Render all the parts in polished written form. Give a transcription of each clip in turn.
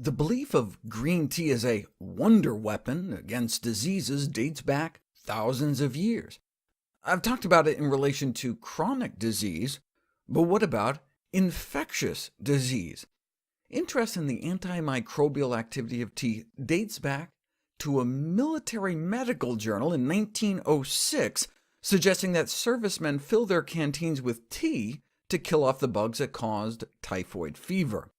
The belief of green tea as a wonder weapon against diseases dates back thousands of years. I've talked about it in relation to chronic disease, but what about infectious disease? Interest in the antimicrobial activity of tea dates back to a military medical journal in 1906, suggesting that servicemen fill their canteens with tea to kill off the bugs that caused typhoid fever.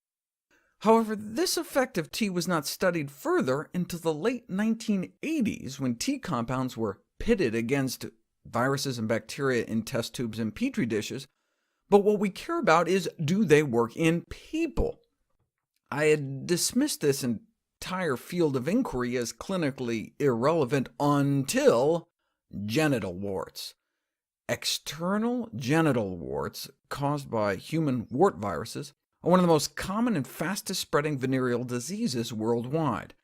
However, this effect of tea was not studied further until the late 1980s, when tea compounds were pitted against viruses and bacteria in test tubes and petri dishes. But what we care about is, do they work in people? I had dismissed this entire field of inquiry as clinically irrelevant until genital warts. External genital warts, caused by human wart viruses, are one of the most common and fastest-spreading venereal diseases worldwide.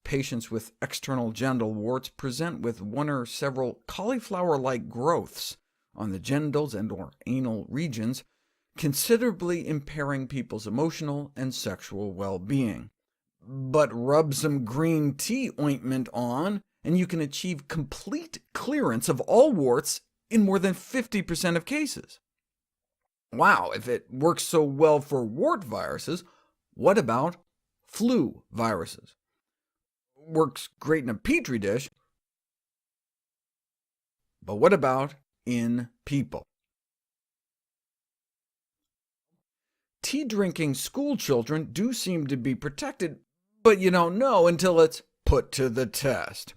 Patients with external genital warts present with one or several cauliflower-like growths on the genitals and/or anal regions, considerably impairing people's emotional and sexual well-being. But rub some green tea ointment on, and you can achieve complete clearance of all warts in more than 50% of cases. Wow, if it works so well for wart viruses, what about flu viruses? Works great in a petri dish, but what about in people? Tea-drinking school children do seem to be protected, but you don't know until it's put to the test.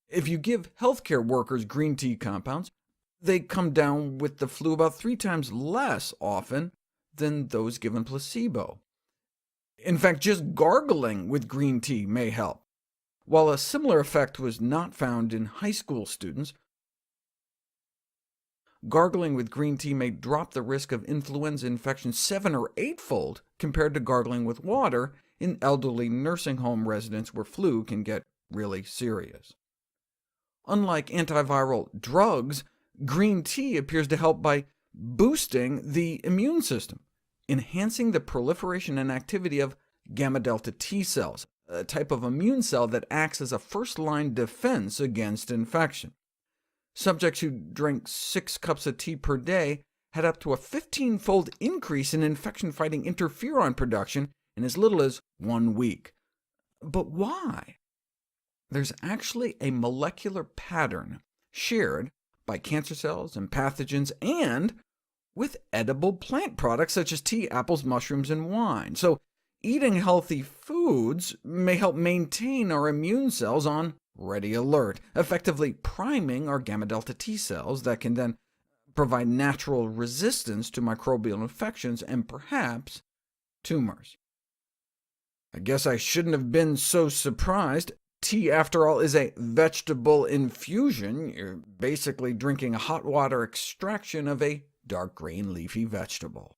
If you give healthcare workers green tea compounds, they come down with the flu about 3 times less often than those given placebo. In fact, just gargling with green tea may help. While a similar effect was not found in high school students, gargling with green tea may drop the risk of influenza infection 7 or 8-fold compared to gargling with water in elderly nursing home residents where flu can get really serious. Unlike antiviral drugs, green tea appears to help by boosting the immune system, enhancing the proliferation and activity of gamma-delta T cells, a type of immune cell that acts as a first-line defense against infection. Subjects who drank 6 cups of tea per day had up to a 15-fold increase in infection-fighting interferon production in as little as 1 week. But why? There's actually a molecular pattern shared by cancer cells and pathogens, and with edible plant products such as tea, apples, mushrooms, and wine. So eating healthy foods may help maintain our immune cells on ready alert, effectively priming our gamma-delta T cells that can then provide natural resistance to microbial infections and perhaps tumors. I guess I shouldn't have been so surprised. Tea, after all, is a vegetable infusion. You're basically drinking a hot water extraction of a dark green leafy vegetable.